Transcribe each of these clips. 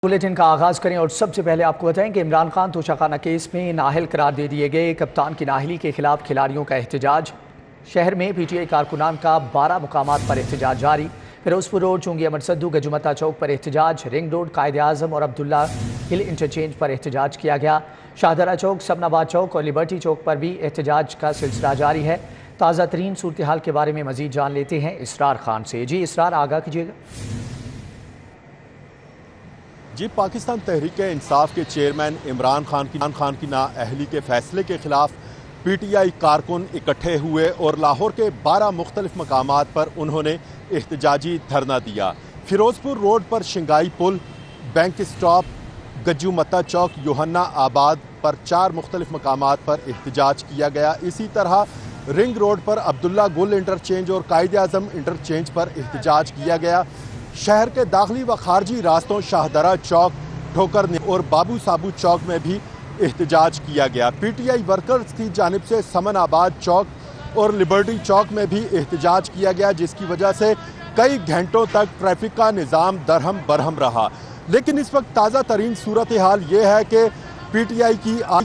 Bulletin کا آغاز کریں اور سب سے پہلے آپ کو بتائیں کہ عمران خان توشہ کیس میں نااہل قرار دے دیے گئے کپتان کی نااہلی کے خلاف کھلاڑیوں کا احتجاج۔ شہر میں پی ٹی آئی کارکنان کا 12 مقامات پر احتجاج جاری۔ فیروزپور روڈ چونگی امر صدو گجمتا چوک پر احتجاج، رنگ روڈ قائد اعظم اور عبداللہ ہل انٹرچینج پر احتجاج کیا گیا۔ شاہدرہ چوک، سبن آباد چوک اور لبرٹی چوک پر بھی احتجاج کا سلسلہ جاری ہے۔ تازہ ترین صورتحال کے بارے میں مزید جان لیتے ہیں اسرار خان سے۔ جی اسرار، آگاہ کیجیے گا۔ جی، پاکستان تحریک انصاف کے چیئرمین عمران خان کی نااہلی کے فیصلے کے خلاف پی ٹی آئی کارکن اکٹھے ہوئے اور لاہور کے 12 مختلف مقامات پر انہوں نے احتجاجی دھرنا دیا۔ فیروزپور روڈ پر شنگائی پل، بینک اسٹاپ، گجو متا چوک، یوحنا آباد پر 4 مختلف مقامات پر احتجاج کیا گیا۔ اسی طرح رنگ روڈ پر عبداللہ گل انٹرچینج اور قائد اعظم انٹرچینج پر احتجاج کیا گیا۔ شہر کے داخلی و خارجی راستوں شاہدرہ چوک، ٹھوکر اور بابو سابو چوک میں بھی احتجاج کیا گیا۔ پی ٹی آئی ورکرز کی جانب سے سمن آباد چوک اور لبرٹی چوک میں بھی احتجاج کیا گیا، جس کی وجہ سے کئی گھنٹوں تک ٹریفک کا نظام درہم برہم رہا۔ لیکن اس وقت تازہ ترین صورتحال یہ ہے کہ پی ٹی آئی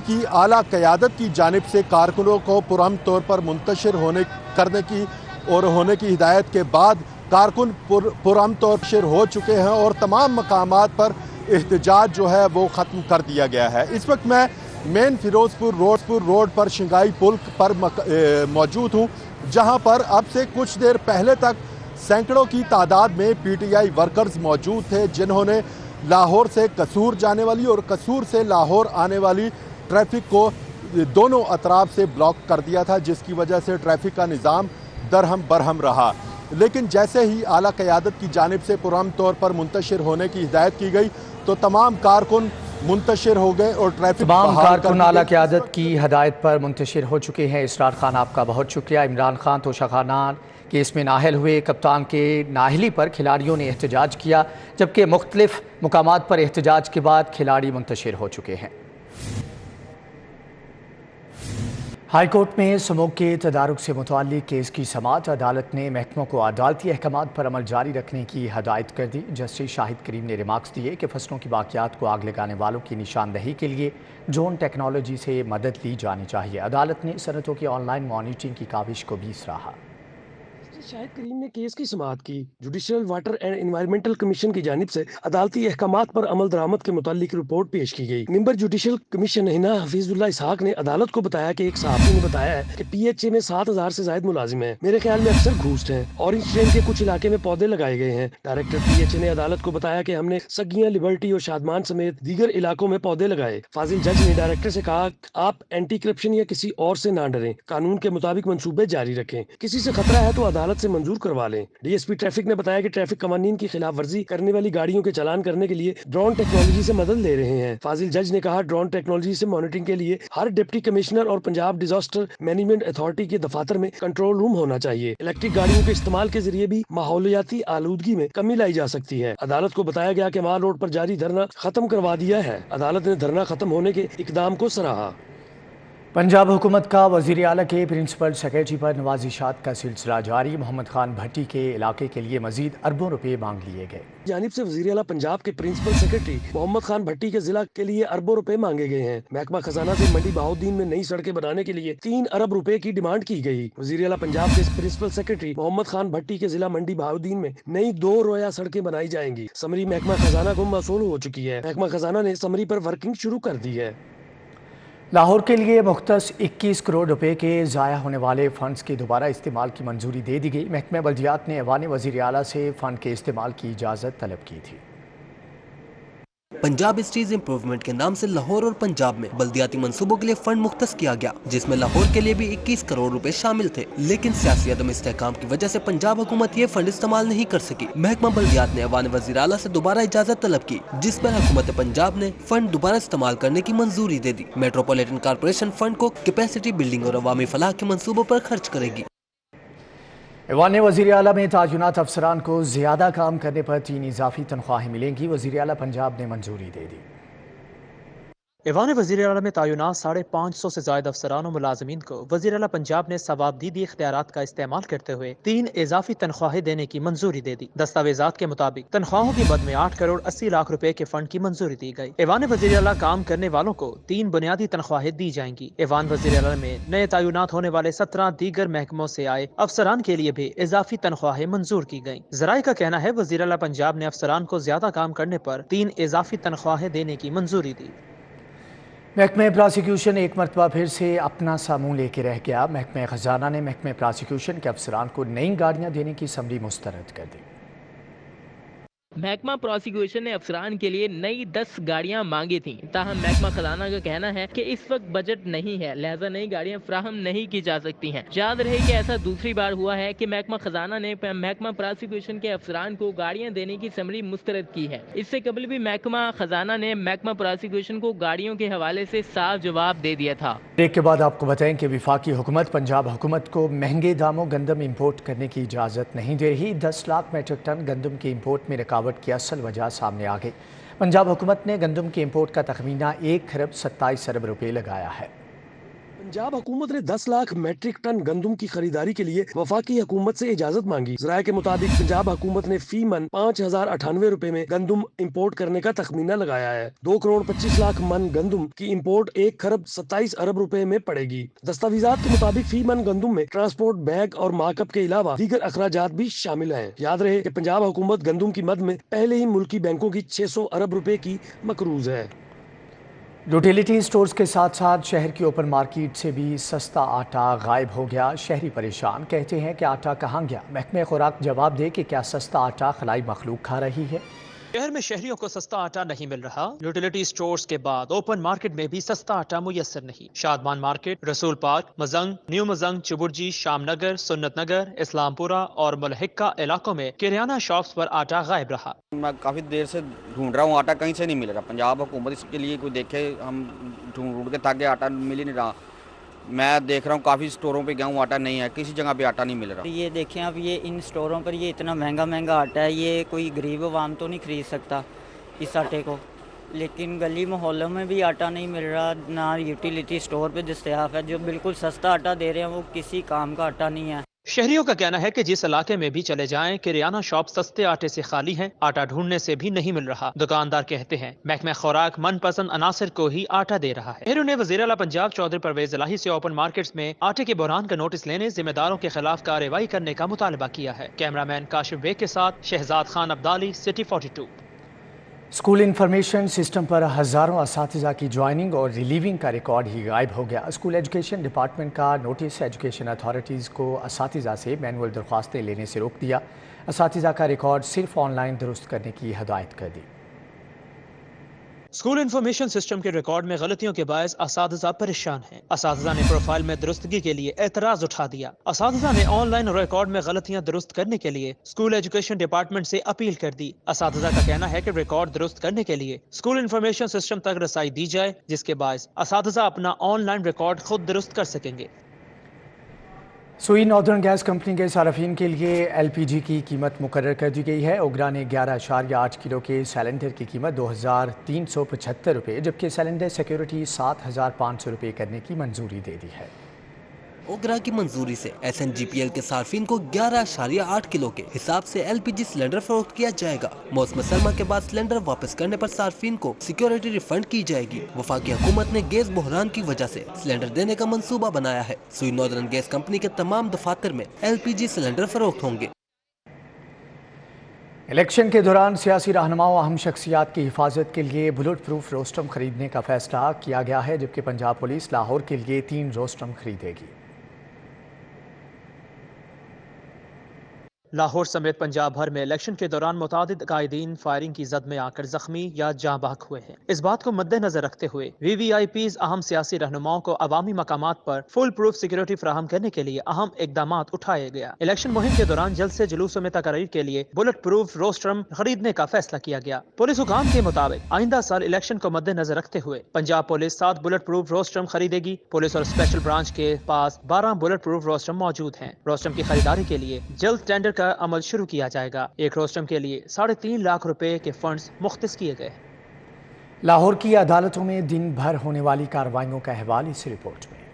کی اعلیٰ قیادت کی جانب سے کارکنوں کو پرامن طور پر منتشر ہونے کی ہدایت کے بعد کارکن پرامن طور پر ہو چکے ہیں اور تمام مقامات پر احتجاج جو ہے وہ ختم کر دیا گیا ہے۔ اس وقت میں مین فیروزپور روڈ پر شنگائی پل پر موجود ہوں، جہاں پر اب سے کچھ دیر پہلے تک سینکڑوں کی تعداد میں پی ٹی آئی ورکرز موجود تھے، جنہوں نے لاہور سے قصور جانے والی اور قصور سے لاہور آنے والی ٹریفک کو دونوں اطراف سے بلاک کر دیا تھا، جس کی وجہ سے ٹریفک کا نظام درہم برہم رہا۔ لیکن جیسے ہی اعلیٰ قیادت کی جانب سے پرامن طور پر منتشر ہونے کی ہدایت کی گئی تو تمام کارکن منتشر ہو گئے اور ٹریفک تمام کارکن اعلیٰ قیادت کی ہدایت پر منتشر ہو چکے ہیں۔ اسرار خان، آپ کا بہت شکریہ۔ عمران خان توشہ کیس میں نااہل ہوئے کپتان کے نااہلی پر کھلاڑیوں نے احتجاج کیا، جبکہ مختلف مقامات پر احتجاج کے بعد کھلاڑی منتشر ہو چکے ہیں۔ ہائی کورٹ میں سموگ کے تدارک سے متعلق کیس کی سماعت، عدالت نے محکموں کو عدالتی احکامات پر عمل جاری رکھنے کی ہدایت کر دی۔ جسٹس شاہد کریم نے ریمارکس دیے کہ فصلوں کی باقیات کو آگ لگانے والوں کی نشاندہی کے لیے ڈرون ٹیکنالوجی سے مدد لی جانی چاہیے۔ عدالت نے صنعتوں کی آن لائن مانیٹرنگ کی کاوش کو بھی سراہا۔ شاہد کریم نے کیس کی سماعت کی۔ Judicial water and environmental commission کی جانب سے عدالتی احکامات پر عمل درآمد کے متعلق رپورٹ پیش کی گئی۔ ممبر جوڈیشل کمیشن ہنا حفیظ اللہ اسحاق نے عدالت کو بتایا کہ ایک صحافی نے بتایا ہے کہ پی ایچ اے میں 7,000 سے زائد ملازم ہیں، میرے خیال میں اکثر گھوسٹ ہیں۔ اورنج ٹرین کے کچھ علاقے میں پودے لگائے گئے ہیں۔ ڈائریکٹر پی ایچ اے نے عدالت کو بتایا کہ ہم نے سگیاں، لبرٹی اور شادمان سمیت دیگر علاقوں میں پودے لگائے۔ فاضل جج نے ڈائریکٹر سے کہا آپ اینٹی کرپشن یا کسی اور سے نہ ڈریں، قانون کے مطابق منصوبے جاری رکھیں، کسی سے خطرہ ہے تو عدالت سے منظور کروا لیں۔ ڈی ایس پی ٹریفک نے بتایا کہ ٹریفک قوانین کی خلاف ورزی کرنے والی گاڑیوں کے چالان کرنے کے لیے ڈرون ٹیکنالوجی سے مدد لے رہے ہیں۔ فاضل جج نے کہا ڈرون ٹیکنالوجی سے مانیٹرنگ کے لیے ہر ڈپٹی کمشنر اور پنجاب ڈیزاسٹر مینجمنٹ اتھارٹی کے دفاتر میں کنٹرول روم ہونا چاہیے۔ الیکٹرک گاڑیوں کے استعمال کے ذریعے بھی ماحولیاتی آلودگی میں کمی لائی جا سکتی ہے۔ عدالت کو بتایا گیا کہ مال روڈ پر جاری دھرنا ختم کروا دیا ہے۔ عدالت نے دھرنا ختم ہونے کے اقدام کو سراہا۔ پنجاب حکومت کا وزیر اعلیٰ کے پرنسپل سیکرٹری پر نوازشات کا سلسلہ جاری۔ محمد خان بھٹی کے علاقے کے لیے مزید اربوں روپے مانگ لیے گئے۔ جانب سے وزیر اعلیٰ پنجاب کے پرنسپل سیکرٹری محمد خان بھٹی کے ضلع کے لیے اربوں روپے مانگے گئے ہیں۔ محکمہ خزانہ سے منڈی بہاؤالدین میں نئی سڑکیں بنانے کے لیے 3 ارب روپے کی ڈیمانڈ کی گئی۔ وزیر اعلیٰ پنجاب کے پرنسپل سیکرٹری محمد خان بھٹی کے ضلع منڈی بہاؤالدین میں نئی 2 رویا سڑکیں بنائی جائیں گی۔ سمری محکمہ خزانہ کو موصول ہو چکی ہے۔ محکمہ خزانہ نے سمری پر ورکنگ شروع کر دی ہے۔ لاہور کے لیے مختص 21 کروڑ روپے کے ضائع ہونے والے فنڈز کے دوبارہ استعمال کی منظوری دے دی گئی۔ محکمہ بلدیات نے ایوان وزیر اعلیٰ سے فنڈ کے استعمال کی اجازت طلب کی تھی۔ پنجاب اسٹریز امپروومنٹ کے نام سے لاہور اور پنجاب میں بلدیاتی منصوبوں کے لیے فنڈ مختص کیا گیا، جس میں لاہور کے لیے بھی 21 کروڑ روپے شامل تھے، لیکن سیاسی عدم استحکام کی وجہ سے پنجاب حکومت یہ فنڈ استعمال نہیں کر سکی۔ محکمہ بلدیات نے ایوان وزیر اعلیٰ سے دوبارہ اجازت طلب کی، جس پر حکومت پنجاب نے فنڈ دوبارہ استعمال کرنے کی منظوری دے دی۔ میٹروپولیٹن کارپوریشن فنڈ کو کیپیسٹی بلڈنگ اور عوامی فلاح کے منصوبوں پر خرچ کرے گی۔ ایوان وزیر اعلیٰ میں تعینات افسران کو زیادہ کام کرنے پر 3 اضافی تنخواہیں ملیں گی۔ وزیر اعلیٰ پنجاب نے منظوری دے دی۔ ایوان وزیر اعلیٰ میں تعینات 550 سے زائد افسران و ملازمین کو وزیر اعلیٰ پنجاب نے ثوابدیدی اختیارات کا استعمال کرتے ہوئے 3 اضافی تنخواہیں دینے کی منظوری دے دی۔ دستاویزات کے مطابق تنخواہوں کی مد میں 8 کروڑ 80 لاکھ روپے کے فنڈ کی منظوری دی گئی۔ ایوان وزیر اعلیٰ کام کرنے والوں کو 3 بنیادی تنخواہیں دی جائیں گی۔ ایوان وزیر اعلیٰ میں نئے تعینات ہونے والے 17 دیگر محکموں سے آئے افسران کے لیے بھی اضافی تنخواہیں منظور کی گئیں۔ ذرائع کا کہنا ہے وزیر اعلیٰ پنجاب نے افسران کو زیادہ کام کرنے پر 3 اضافی تنخواہیں دینے کی منظوری دی۔ محکمہ پراسیکیوشن ایک مرتبہ پھر سے اپنا سا منہ لے کے رہ گیا۔ محکمہ خزانہ نے محکمہ پراسیکیوشن کے افسران کو نئی گاڑیاں دینے کی سمری مسترد کر دی۔ محکمہ پراسیکیوشن نے افسران کے لیے نئی 10 گاڑیاں مانگی تھیں، تاہم محکمہ خزانہ کا کہنا ہے کہ اس وقت بجٹ نہیں ہے، لہذا نئی گاڑیاں فراہم نہیں کی جا سکتی ہیں۔ یاد رہے کہ ایسا دوسری بار ہوا ہے کہ محکمہ خزانہ نے محکمہ پراسیکیوشن کے افسران کو گاڑیاں دینے کی سمری مسترد کی ہے۔ اس سے قبل بھی محکمہ خزانہ نے محکمہ پراسیکیوشن کو گاڑیوں کے حوالے سے صاف جواب دے دیا تھا۔ بریک کے بعد آپ کو بتائیں کہ وفاقی حکومت پنجاب حکومت کو مہنگے داموں گندم امپورٹ کرنے کی اجازت نہیں دے رہی۔ 10 لاکھ میٹرک ٹن گندم کی امپورٹ میں رکاوٹ کی اصل وجہ سامنے آ گئی۔ پنجاب حکومت نے گندم کی امپورٹ کا تخمینہ 1 خرب 27 ارب روپے لگایا ہے۔ پنجاب حکومت نے 10 لاکھ میٹرک ٹن گندم کی خریداری کے لیے وفاقی حکومت سے اجازت مانگی۔ ذرائع کے مطابق پنجاب حکومت نے فی من 5098 روپے میں گندم امپورٹ کرنے کا تخمینہ لگایا ہے۔ 2 کروڑ 25 لاکھ من گندم کی امپورٹ 1 خرب 27 ارب روپے میں پڑے گی۔ دستاویزات کے مطابق فی من گندم میں ٹرانسپورٹ، بیگ اور مارک اپ کے علاوہ دیگر اخراجات بھی شامل ہیں۔ یاد رہے کہ پنجاب حکومت گندم کی مد میں پہلے ہی ملکی بینکوں کی 600 ارب روپے کی مقروض ہے۔ یوٹیلیٹی سٹورز کے ساتھ ساتھ شہر کی اوپن مارکیٹ سے بھی سستا آٹا غائب ہو گیا۔ شہری پریشان، کہتے ہیں کہ آٹا کہاں گیا؟ محکمہ خوراک جواب دے کہ کیا سستا آٹا خلائی مخلوق کھا رہی ہے؟ شہر میں شہریوں کو سستا آٹا نہیں مل رہا۔ یوٹیلیٹی سٹورز کے بعد اوپن مارکیٹ میں بھی سستا آٹا میسر نہیں۔ شادمان مارکیٹ، رسول پارک، مزنگ، نیو مزنگ، چبرجی، شام نگر، سنت نگر، اسلام پورہ اور ملحقہ علاقوں میں کریانہ شاپس پر آٹا غائب رہا۔ میں کافی دیر سے ڈھونڈ رہا ہوں، آٹا کہیں سے نہیں مل رہا۔ پنجاب حکومت اس کے لیے کوئی دیکھے، ہم ڈھونڈ کے تھک گئے، آٹا مل ہی نہیں رہا۔ میں دیکھ رہا ہوں کافی سٹوروں پہ گیا ہوں، آٹا نہیں ہے، کسی جگہ پہ آٹا نہیں مل رہا۔ یہ دیکھیں اب یہ ان سٹوروں پر یہ اتنا مہنگا آٹا ہے، یہ کوئی غریب عوام تو نہیں خرید سکتا اس آٹے کو، لیکن گلی محلوں میں بھی آٹا نہیں مل رہا، نہ یوٹیلیٹی سٹور پہ دستیاب ہے۔ جو بالکل سستا آٹا دے رہے ہیں وہ کسی کام کا آٹا نہیں ہے۔ شہریوں کا کہنا ہے کہ جس علاقے میں بھی چلے جائیں کریانہ شاپ سستے آٹے سے خالی ہیں، آٹا ڈھونڈنے سے بھی نہیں مل رہا۔ دکاندار کہتے ہیں محکمہ خوراک من پسند عناصر کو ہی آٹا دے رہا ہے۔ شہریوں نے وزیر اعلیٰ پنجاب چودھری پرویز الہی سے اوپن مارکیٹس میں آٹے کے بحران کا نوٹس لینے، ذمہ داروں کے خلاف کارروائی کرنے کا مطالبہ کیا ہے۔ کیمرہ مین کاشف بیگ کے ساتھ Shahzad Khan Abdali, city 42۔ School information system پر ہزاروں اساتذہ کی جوائننگ اور ریلیونگ کا ریکارڈ ہی غائب ہو گیا۔ اسکول ایجوکیشن ڈپارٹمنٹ کا نوٹس ایجوکیشن اتھارٹیز کو اساتذہ سے مینول درخواستیں لینے سے روک دیا۔ اساتذہ کا ریکارڈ صرف آن لائن درست کرنے کی ہدایت کر دی۔ اسکول انفارمیشن سسٹم کے ریکارڈ میں غلطیوں کے باعث اساتذہ پریشان ہیں۔ اساتذہ نے پروفائل میں درستگی کے لیے اعتراض اٹھا دیا۔ اساتذہ نے آن لائن ریکارڈ میں غلطیاں درست کرنے کے لیے اسکول ایجوکیشن ڈپارٹمنٹ سے اپیل کر دی۔ اساتذہ کا کہنا ہے کہ ریکارڈ درست کرنے کے لیے اسکول انفارمیشن سسٹم تک رسائی دی جائے، جس کے باعث اساتذہ اپنا آن لائن ریکارڈ خود درست کر سکیں گے۔ سوئی ناردرن گیس کمپنی کے صارفین کے لیے ایل پی جی کی قیمت مقرر کر دی گئی ہے۔ اوگرا نے 11.8 کلو کے سلنڈر کی قیمت 2375 روپے، جبکہ سلنڈر سیکیورٹی 7500 روپے کرنے کی منظوری دے دی ہے۔ اوگرا کی منظوری سے S N G P L کے صارفین کو 11.8 کلو کے حساب سے ایل پی جی سلنڈر فروخت کیا جائے گا۔ موسم سرما کے بعد سلنڈر واپس کرنے پر صارفین کو سیکیورٹی ریفنڈ کی جائے گی۔ وفاقی حکومت نے گیس بحران کی وجہ سے سلنڈر دینے کا منصوبہ بنایا ہے۔ سوئی ناردرن گیس کمپنی کے تمام دفاتر میں ایل پی جی سلنڈر فروخت ہوں گے۔ الیکشن کے دوران سیاسی رہنماؤں اہم شخصیات کی حفاظت کے لیے بلٹ پروف روسٹم خریدنے کا فیصلہ کیا گیا ہے، جبکہ پنجاب پولیس لاہور کے لیے 3 روسٹم خریدے گی۔ لاہور سمیت پنجاب بھر میں الیکشن کے دوران متعدد قائدین فائرنگ کی زد میں آ کر زخمی یا جاں بحق ہوئے ہیں۔ اس بات کو مد نظر رکھتے ہوئے وی وی آئی پیز اہم سیاسی رہنماؤں کو عوامی مقامات پر فل پروف سیکیورٹی فراہم کرنے کے لیے اہم اقدامات اٹھائے گیا۔ الیکشن مہم کے دوران جلد سے جلوسوں میں تقاریر کے لیے بلٹ پروف روسٹرم خریدنے کا فیصلہ کیا گیا۔ پولیس حکام کے مطابق آئندہ سال الیکشن کو مد نظر رکھتے ہوئے Punjab police 7 bullet proof rostrum خریدے گی۔ پولیس اور اسپیشل برانچ کے پاس 12 بلٹ پروف روسٹرم موجود ہیں۔ روسٹرم کی خریداری کے لیے جلد ٹینڈر کا عمل شروع کیا جائے گا۔ ایک روسٹرم کے لیے 3.5 لاکھ روپے کے فنڈز مختص کیے گئے۔ लाहौर की अदालतों में दिन भर होने वाली कार्रवाइयों का अहवाल इस रिपोर्ट में।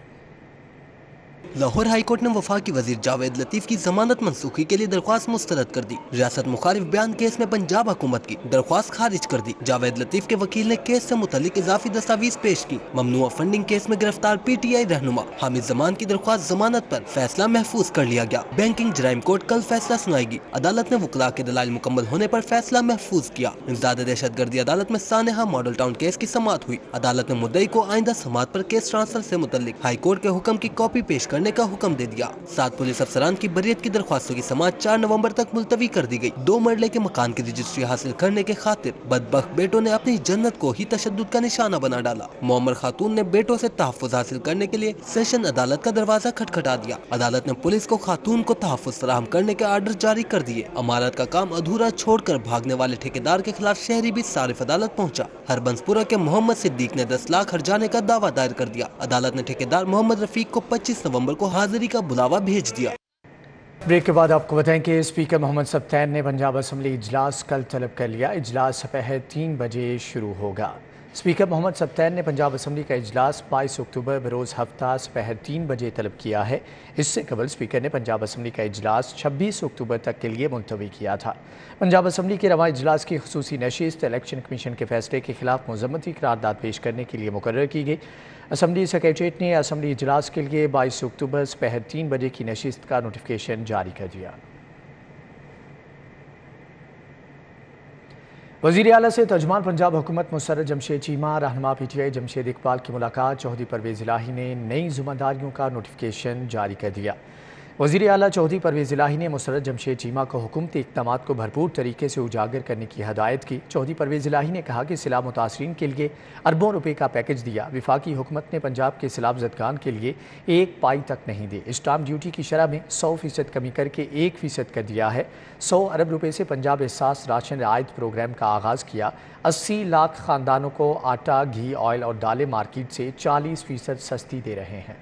लाहौर हाई कोर्ट ने वफाकी वजीर जावेद लतीफ की जमानत मनसूखी के लिए दरख्वास्त मुस्तरद कर दी। रियासत मुखालिफ बयान केस में पंजाब हुकूमत की दरख्वास्त खारिज कर दी। जावेद लतीफ के वकील ने केस से मुतल्लिक इजाफी दस्तावेज पेश की। ममनुआ फंडिंग केस में गिरफ्तार PTI रहनुमा हामिद जमान की दरख्वास्त जमानत पर फैसला महफूज कर लिया गया। बैंकिंग जराइम कोर्ट कल फैसला सुनाएगी। अदालत ने वकला के दलाइल मुकम्मल होने पर फैसला महफूज किया। इंसदाद दहशतगर्दी अदालत में सानेहा मॉडल टाउन केस की समाअत हुई। अदालत ने मुद्दई को आइंदा समाअत पर केस ट्रांसफर से मुतल्लिक हाई कोर्ट के हुक्म की कॉपी पेश करने का हुक्म दे दिया। 7 पुलिस अफसरान की बरियत की दरख्वास्तों की समाअत 4 नवंबर तक मुलतवी कर दी गई। 2 मरले के मकान की रजिस्ट्री हासिल करने के खातिर बदबख्त बेटों ने अपनी जन्नत को ही तशद्दुद का निशाना बना डाला। मोहम्मद खातून ने बेटों से तहफ्फुज हासिल करने के लिए सेशन अदालत का दरवाजा खटखटा दिया। अदालत ने पुलिस को खातून को तहफ्फुज फराहम करने के आर्डर जारी कर दिए। अमारत का काम अधूरा छोड़कर भागने वाले ठेकेदार के खिलाफ शहरी भी सारिफ अदालत पहुंचा। हरबंसपुरा के मोहम्मद सिद्दीक ने 10 लाख हर्जाने का दावा दायर कर दिया। अदालत ने ठेकेदार मोहम्मद रफीक को 25 नवंबर को हाजिरी का बुलावा भेज दिया। ब्रेक के बाद आपको बताएं कि स्पीकर मोहम्मद सब्तैन ने पंजाब असम्बली इजलास कल तलब कर लिया। इजलास दोपहर 3 बजे शुरू होगा। स्पीकर मोहम्मद सब्तैन ने पंजाब असम्बली का इजलास 22 अक्टूबर बरोज़ हफ्ता दोपहर 3 बजे तलब किया है। इससे कबल स्पीकर ने पंजाब असम्बली का इजलास 26 अक्टूबर तक के लिए मुलतवी किया था। पंजाब असम्बली के रवां इजलास की खुसूसी नशिस्त इलेक्शन कमीशन के फैसले के खिलाफ मुज़म्मती करारदाद पेश करने के लिए मुकर्रर की गई। असम्बली सेक्रेटरीट ने असम्बली इजलास के लिए 22 अक्टूबर दोपहर 3 बजे की नशिस्त का नोटिफिकेशन जारी कर दिया। वज़ीर आला से तर्जुमान पंजाब हुकूमत मुसर्रत जमशेद चीमा, रहनुमा PTI जमशेद इकबाल की मुलाकात। चौधरी परवेज़ इलाही ने नई ज़िम्मेदारियों का नोटिफिकेशन जारी कर दिया। वज़ीर आला चौधरी परवेज़ इलाही ने मुसर्रत जमशेद चीमा को हुकूमती इक़दामात को भरपूर तरीके से उजागर करने की हदायत की। चौधरी परवेज़ इलाही ने कहा कि सैलाब मुतासरीन के लिए अरबों रुपए का पैकेज दिया। वफाकी हुकूमत ने पंजाब के सैलाब ज़दगान के लिए 1 पाई तक नहीं दी। स्टाम्प ड्यूटी की शरह में 100% कमी करके 1% कर दिया है। 100 अरब रुपए से पंजाब एहसास राशन रियायत प्रोग्राम का आगाज़ किया। 80 लाख ख़ानदानों को आटा, घी, ऑयल और दालें मार्केट से 40% सस्ती दे रहे हैं।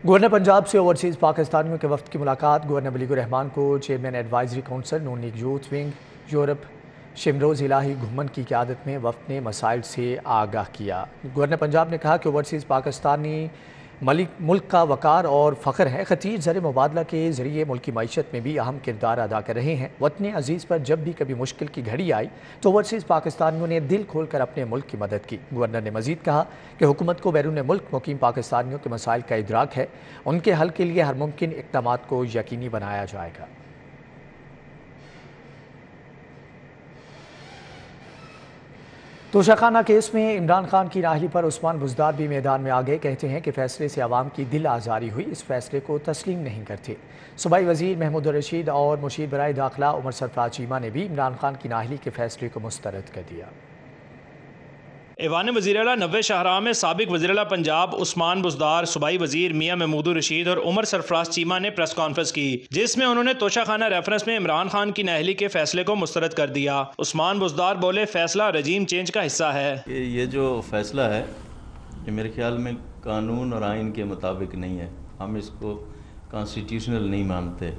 गवर्नर पंजाब से ओवरसीज़ पाकिस्तानियों के वफ्द की मुलाकात। गवर्नर बलीगुर रहमान को चेयरमैन एडवाइजरी काउंसिल नून लीग यूथ विंग यूरोप शिमरोज़ इलाही घुमन की क़यादत में वफ्द ने मसाइल से आगाह किया। गवर्नर पंजाब ने कहा कि ओवरसीज़ पाकिस्तानी मुल्क का वक़ार और फ़ख्र है। खतीर ज़र मुबादला के ज़रिए मुल्की मईशत में भी अहम किरदार अदा कर रहे हैं। वतन अज़ीज़ पर जब भी कभी मुश्किल की घड़ी आई तो ओवरसीज़ पाकिस्तानियों ने दिल खोल कर अपने मुल्क की मदद की। गवर्नर ने मज़ीद कहा कि हुकूमत को बैरून मुल्क मुकीम पाकिस्तानियों के मसाइल का इदराक है। उनके हल के लिए हर मुमकिन इक़दामात को यकीनी बनाया जाएगा। तोशाखाना केस में इमरान खान की नाअहली पर उस्मान बुज़दार भी मैदान में आ गए। कहते हैं कि फैसले से आवाम की दिल आज़ारी हुई, इस फैसले को तस्लीम नहीं करते। सूबाई वज़ीर महमूद रशीद और मुशीर बराए दाखिला उमर सरफराज चीमा ने भी इमरान खान की नाअहली के फैसले को मुस्तरद कर दिया। ऐवान वज़ीर आला नव्वे शाहराह में साबिक वज़ीर आला पंजाब उस्मान बुज़दार, सूबाई वज़ीर मियां महमूद रशीद और उमर सरफराज चीमा ने प्रेस कॉन्फ्रेंस की, जिसमें उन्होंने तोशाखाना रेफरेंस में इमरान खान की नाअहली के फैसले को मुस्तरद कर दिया। उस्मान बुज़दार बोले, फैसला रजीम चेंज का हिस्सा है। ये जो फैसला है ये मेरे ख्याल में कानून और आइन के मुताबिक नहीं है। हम इसको कॉन्स्टिट्यूशनल नहीं मानते,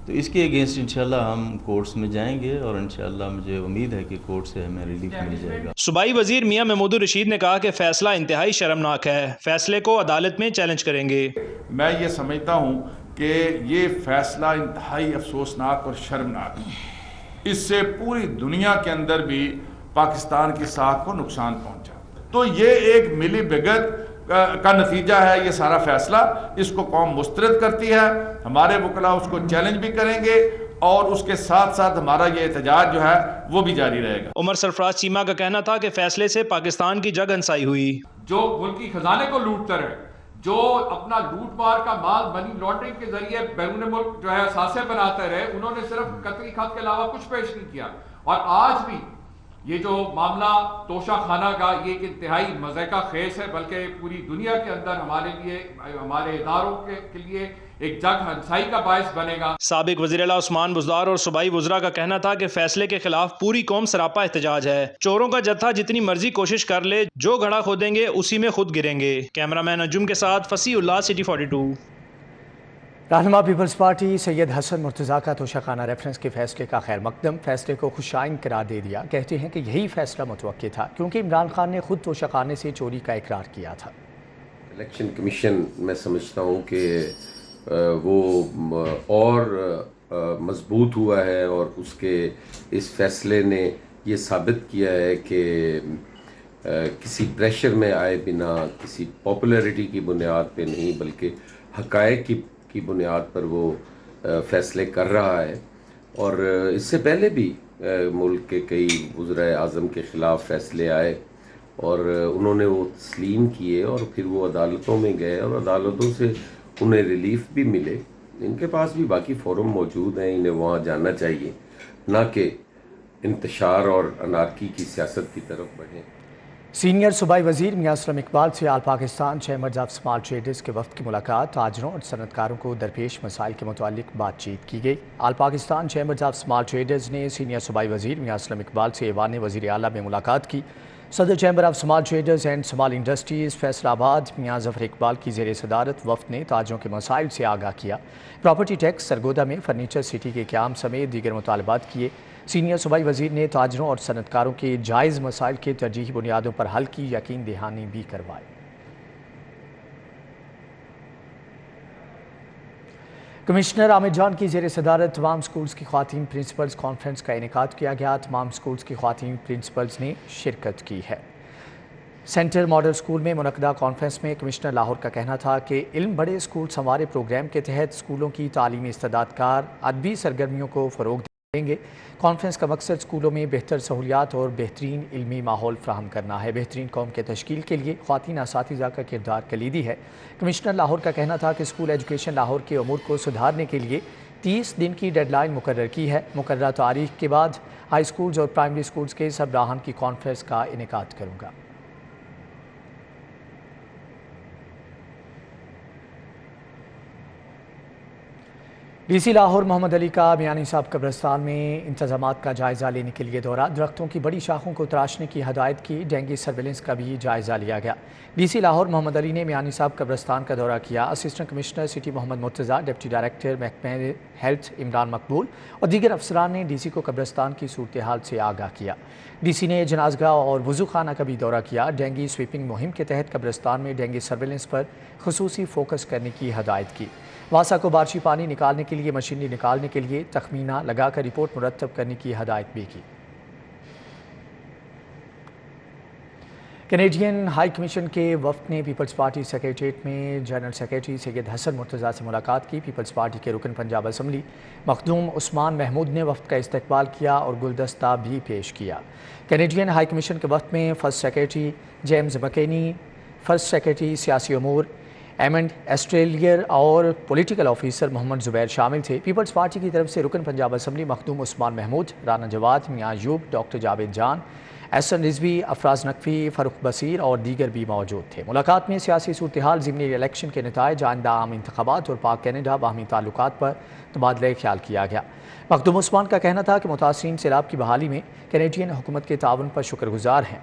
तो इसके अगेंस्ट इंशाल्लाह हम कोर्ट्स में जाएंगे और इंशाल्लाह मुझे उम्मीद है कि कोर्ट से हमें रिलीफ मिल जाएगा। सूबाई वज़ीर मियां महमूद रशीद ने कहा कि फैसला इंतहाई शर्मनाक है, फैसले को अदालत में चैलेंज करेंगे। मैं ये समझता हूँ कि ये फैसला इंतहाई अफसोसनाक और शर्मनाक है। इससे पूरी दुनिया के अंदर भी पाकिस्तान की साख को नुकसान पहुँचा। तो ये एक मिली भगत का नतीजा है ये सारा फैसला। इसको कौम मुस्तरद करती है, हमारे वकला उसको चैलेंज भी करेंगे और उसके साथ साथ हमारा ये एहतजाज जो है वो भी जारी रहेगा। उमर सरफराज चीमा का कहना था कि फैसले से पाकिस्तान की जग हंसाई हुई। जो मुल्की खजाने को लूटते रहे, जो अपना लूट मार का माल मनी लॉन्ड्रिंग के जरिए बैरून मुल्क जो है सासे बनाते रहे, उन्होंने सिर्फ कतरी खत के अलावा कुछ पेश नहीं किया। और आज भी ये जो मामला तोशाखाना का ये एक इंतहाई मज़े का खेस है, बल्कि पूरी दुनिया के अंदर हमारे लिए, हमारे इदारों के लिए एक जग हंसाई का बायस बनेगा। साबिक वज़ीर आला उस्मान बुज़दार और सूबाई वज़रा का कहना था कि फैसले के खिलाफ पूरी कौम सरापा एहतजाज है। चोरों का जत्था जितनी मर्जी कोशिश कर ले, जो घड़ा खोदेंगे उसी में खुद गिरेंगे। कैमरामैन अंजुम के साथ फसीउल्लाह, सिटी 42। रहनुमा पीपल्स पार्टी सैयद हसन मुर्तज़ा का तोशाखाना रेफरेंस के फैसले का खैर मकदम, फैसले को खुशाइन करार दे दिया। कहते हैं कि यही फैसला मुतवक्की था क्योंकि इमरान खान ने खुद तोशाखाने से चोरी का इकरार किया था। इलेक्शन कमीशन मैं समझता हूँ कि वो और मजबूत हुआ है और उसके इस फैसले ने ये साबित किया है कि किसी प्रेशर में आए बिना, किसी पॉपुलैरिटी की बुनियाद पे नहीं बल्कि हक़ाइक़ की बुनियाद पर वो फैसले कर रहा है। और इससे पहले भी मुल्क के कई वज़ीर आज़म के ख़िलाफ़ फैसले आए और उन्होंने वो तस्लीम किए और फिर वो अदालतों में गए और अदालतों से उन्हें रिलीफ भी मिले। इनके पास भी बाकी फोरम मौजूद हैं, इन्हें वहाँ जाना चाहिए, ना कि इंतशार और अनारकी की सियासत की तरफ बढ़ें। सीनियर सूबाई वजीर मियां असलम इकबाल से all Pakistan chambers of small traders के वफ़द की मुलाकात, ताजरों और सनतकारों को दरपेश मसाइल के मुतालिक बातचीत की गई। All Pakistan chambers of small traders ने सीनियर सूबाई वजीर मियां असलम इकबाल से ऐवान वज़ीर आला में मुलाकात की। सदर chamber of small traders and small industries Faisalabad मियां ज़फ़र इकबाल की ज़ेर सदारत वफ़द ने ताजरों के मसाइल से आगाह किया। प्रॉपर्टी टैक्स, सरगोदा में फर्नीचर सिटी के क़याम समेत दीगर मुतालबात किए। सीनियर सूबाई वज़ीर ने ताजरों और सनतकारों के जायज़ मसाइल के तरजीही बुनियादों पर हल की यकीन दहानी भी करवाई। कमिश्नर आमिर जान की ज़ेर सदारत तमाम स्कूल्स की ख़वातीन प्रिंसिपल्स कॉन्फ्रेंस का इनेकाद किया गया। तमाम स्कूल्स की ख़वातीन प्रिंसिपल्स ने शिरकत की है। सेंटर मॉडल स्कूल में मुनक़दा कॉन्फ्रेंस में कमिश्नर लाहौर का कहना था कि इल्म बड़े स्कूल संवारे प्रोग्राम के तहत स्कूलों की तालीमी इस्तेदादकार अदबी सरगर्मियों को फ़रोग़ देंगे। कॉन्फ्रेंस का मकसद स्कूलों में बेहतर सहूलियात और बेहतरीन इल्मी माहौल फ्राहम करना है। बेहतरीन कौम के तश्कील के लिए ख़वातीन असातिज़ा का किरदार कलीदी है। कमिश्नर लाहौर का कहना था कि स्कूल एजुकेशन लाहौर के अमूर को सुधारने के लिए 30 दिन की डेडलाइन मुकर्रर की है। मुकर्रर तारीख के बाद हाई स्कूल्स और प्राइमरी स्कूल्स के सरबराहान की कॉन्फ्रेंस का इनेकाद करूँगा। डीसी लाहौर मोहम्मद अली का मियानी साहब कब्रिस्तान में इंतजामात का जायज़ा लेने के लिए दौरा, दरख्तों की बड़ी शाखों को तराशने की हदायत की। डेंगू सर्वेलेंस का भी जायज़ा लिया गया। डीसी लाहौर मोहम्मद अली ने मियानी साहब कब्रिस्तान का दौरा किया। Assistant commissioner city Mohammad Murtaza, deputy director महकमे हेल्थ इमरान मकबूल और दीगर अफसरान ने डीसी को कब्रिस्तान की सूरत हाल से आगाह किया। डीसी ने जनाजगाह और वज़ू खाना का भी दौरा किया। डेंगू स्वीपिंग मुहिम के तहत कब्रिस्तान में डेंगू सर्वेलेंस पर खुसूसी फोकस करने की हदायत की। वासा को बारिशी पानी निकालने के लिए मशीनरी निकालने के लिए तखमीना लगाकर रिपोर्ट मुरतब करने की हदायत भी की। कैनेडियन हाई कमीशन के वफ़द ने पीपल्स पार्टी सेक्रेटेरिएट में जनरल सेक्रेटरी सैयद हसन मुर्तज़ा से मुलाकात की। पीपल्स पार्टी के रुकन पंजाब असम्बली मखदूम उस्मान महमूद ने वफ़द का इस्तकबाल किया और गुलदस्ता भी पेश किया। कैनेडियन हाई कमीशन के वफ़द में first secretary James McKinney, first secretary सियासी अमूर एमंड ऑस्ट्रेलियर और पॉलिटिकल ऑफिसर मोहम्मद ज़ुबैर शामिल थे। पीपल्स पार्टी की तरफ से रुकन पंजाब असम्बली मखदूम उस्मान महमूद, राना जवाद, मियां अयूब, डॉक्टर जावेद जान, एहसन रिजवी, अफराज नकवी, फ़ारूक बसीर और दीगर भी मौजूद थे। मुलाकात में सियासी सूरत हाल, ज़िमनी इलेक्शन के नताइज, आइंदा आम इंतखाबात और पाक कैनेडा बाहमी ताल्लुकात पर तबादला ख्याल किया गया। मखदूम उस्मान का कहना था कि मुतासरीन सैलाब की बहाली में कैनेडियन हुकूमत के ताउन पर शुक्रगुजार हैं।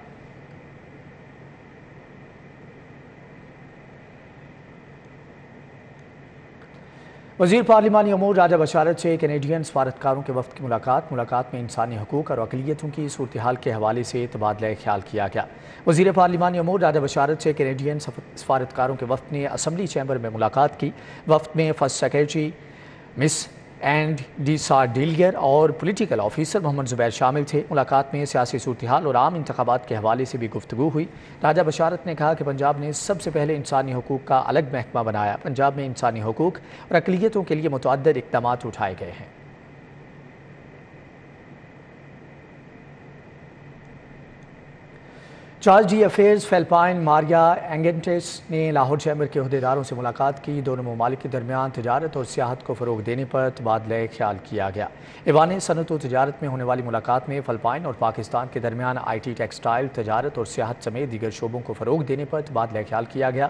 वज़ीर पार्लिमानी अमूर राजा बशारत से कैनेडियन सफारतकारों के वफ़द की मुलाकात में इंसानी हकूक़ और अक़लियतों की सूरत हाल के हवाले से तबादला ख्याल किया गया। वज़ीर पार्लिमानी अमूर राजा बशारत से कैनेडियन सफारतकारों के वफ़द ने असम्बली चैम्बर में मुलाकात की। वफ़द में first secretary miss and D सार डिलियर और पॉलिटिकल ऑफिसर मोहम्मद ज़ुबैर शामिल थे। मुलाकात में सियासी सूरत हाल और आम इंतखाबात के हवाले से भी गुफ्तगू हुई। राजा बशारत ने कहा कि पंजाब ने सबसे पहले इंसानी हकूक़ का अलग महकमा बनाया। पंजाब में इंसानी हकूक़ और अक़लियतों के लिए मुतअद्दिद इक़दामात उठाए गए हैं। चार्ज डी अफेयर्स फेल्पाइन मारिया एंगेंटेस ने लाहौर चैम्बर के अहदेदारों से मुलाकात की। दोनों ममालिक के दरमियान तजारत और सियाहत को फ़रोग़ देने पर तबादला ख्याल किया गया। ऐवान सनअत व तजारत में होने वाली मुलाकात में फ़िलिपाइन और पाकिस्तान के दरमियान IT, टेक्सटाइल, तजारत और सियाहत समेत दीगर शोबों को फ़रोग़ देने पर तबादला ख्याल किया गया।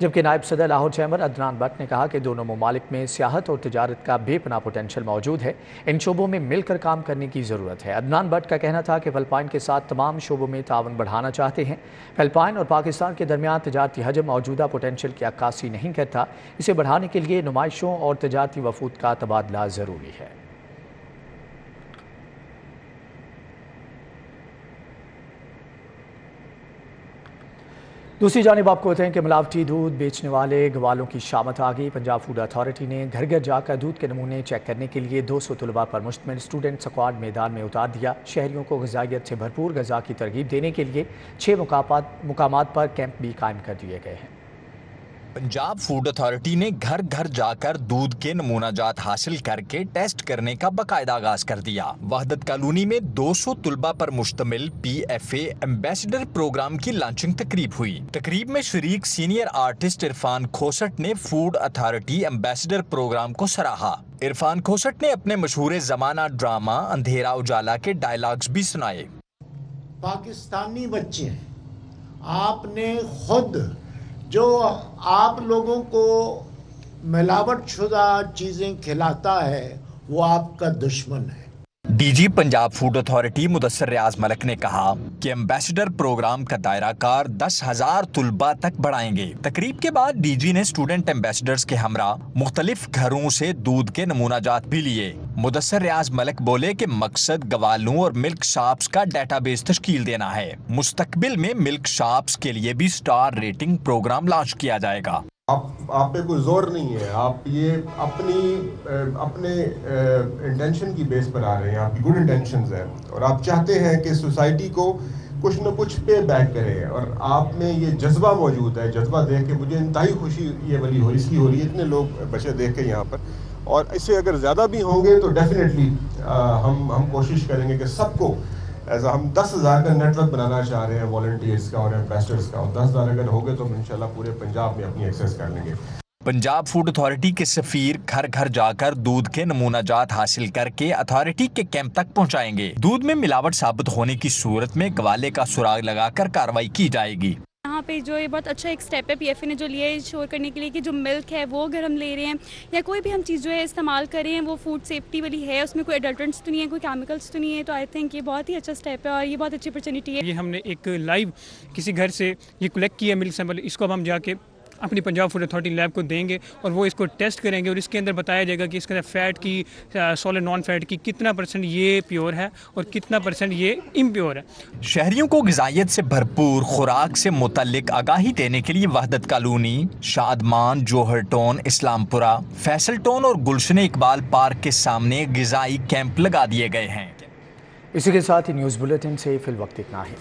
जबकि नायब सदर लाहौर चैम्बर अदनान बट ने कहा कि दोनों ममालिक में सियाहत और तिजारत का बेपनाह पोटेंशियल मौजूद है। इन शोबों में मिलकर काम करने की ज़रूरत है। अदनान बट का कहना था कि फिलिपाइन के साथ तमाम शोबों में ताउन बढ़ाना चाहते हैं। फिलिपाइन और पाकिस्तान के दरमियान तिजारती हजम मौजूदा पोटेंशियल की अक्कासी नहीं करता। इसे बढ़ाने के लिए नुमाइशों और तिजारती वफूद का तबादला ज़रूरी है। दूसरी जानिब आपको बताएं कि मिलावटी दूध बेचने वाले गवालों की शामत आ गई। पंजाब फूड अथॉरिटी ने घर घर जाकर दूध के नमूने चेक करने के लिए 200 तलबा पर मुश्तमिल स्टूडेंट स्क्वाड मैदान में उतार दिया। शहरियों को ग़िज़ाइयत से भरपूर ग़िज़ा की तरगीब देने के लिए 6 मुकामात पर कैंप भी कायम कर दिए गए हैं। पंजाब फूड अथॉरिटी ने घर घर जाकर दूध के नमूना जात हासिल करके टेस्ट करने का बाकायदा आगाज कर दिया। वहदत कॉलोनी में 200 तलबा पर मुश्तमिल PFA एम्बेसडर प्रोग्राम की लॉन्चिंग तकरीब हुई। तकरीब में शरीक सीनियर आर्टिस्ट इरफान खोसट ने फूड अथॉरिटी एम्बेसडर प्रोग्राम को सराहा। इरफान खोसट ने अपने मशहूर जमाना ड्रामा अंधेरा उजाला के डायलॉग्स भी सुनाए। पाकिस्तानी बच्चे आपने खुद जो आप लोगों को मिलावट शुदा चीजें खिलाता है वो आपका दुश्मन है। DG Punjab food authority Mudassar Riaz Malik ने कहा कि एम्बेसडर प्रोग्राम का दायरा कार 10,000 तुलबा तक बढ़ाएंगे। तकरीब के बाद DG ने स्टूडेंट एम्बेसडर्स के हमरा मुख्तलिफ घरों से दूध के नमूना जात भी लिए। मुदस्सर रियाज मलिक बोले कि मकसद गवालों और मिल्क शॉप्स का डेटाबेस तश्कील देना है। मुस्तकबिल में मिल्क शॉप्स के लिए भी स्टार रेटिंग प्रोग्राम लॉन्च किया जाएगा। आप पे कोई जोर नहीं है, आप ये अपने इंटेंशन की बेस पर आ रहे हैं, आपकी गुड इंटेंशंस है और आप चाहते हैं कि सोसाइटी को कुछ न कुछ पे बैक करें और आप में ये जज्बा मौजूद है। जज्बा देख के मुझे इंतहाई खुशी ये वाली हो इसकी हो रही है, इतने लोग बच्चे देख के यहाँ पर, और इससे अगर ज़्यादा भी होंगे तो डेफिनेटली हम कोशिश करेंगे कि सबको ऐसा हम 10,000 का नेटवर्क बनाना चाह रहे हैं वॉलंटियर्स का और एम्बेसडर्स का, और 10,000 अगर हो गए तो हम इंशाल्लाह पूरे पंजाब में अपनी एक्सेस कर लेंगे। पंजाब फूड अथॉरिटी के सफीर घर घर जाकर दूध के नमूना जात हासिल करके अथॉरिटी के कैंप तक पहुंचाएंगे। दूध में मिलावट साबित होने की सूरत में गवाले का सुराग लगाकर कार्रवाई की जाएगी। यहाँ पे जो ये बहुत अच्छा एक स्टेप है PFA ने जो लिया है शोर करने के लिए कि जो मिल्क है वो अगर हम ले रहे हैं या कोई भी हम चीज़ जो है इस्तेमाल कर रहे हैं वो फूड सेफ्टी वाली है, उसमें कोई एडल्टेंट्स तो नहीं है, कोई केमिकल्स तो नहीं है। तो आई थिंक ये बहुत ही अच्छा स्टेप है और ये बहुत अच्छी अपॉर्चुनिटी है। ये हमने एक लाइव किसी घर से ये कलेक्ट किया मिल्क सैंपल, इसको अब हम जाके अपनी पंजाब फूड अथॉरिटी लैब को देंगे और वो इसको टेस्ट करेंगे और इसके अंदर बताया जाएगा कि इसके अंदर फ़ैट की सॉलिड नॉन फैट की कितना % ये प्योर है और कितना % ये इम्प्योर है। शहरियों को ग़िज़ाइयत से भरपूर खुराक से मुतल्लिक आगाही देने के लिए वहदत कॉलोनी, शादमान, जोहर टाउन, इस्लामपुरा, फैसल टाउन और गुलशन इकबाल पार्क के सामने ग़िज़ाई कैंप लगा दिए गए हैं। इसी के साथ ही न्यूज़ बुलेटिन से फिल वक्त इतना है।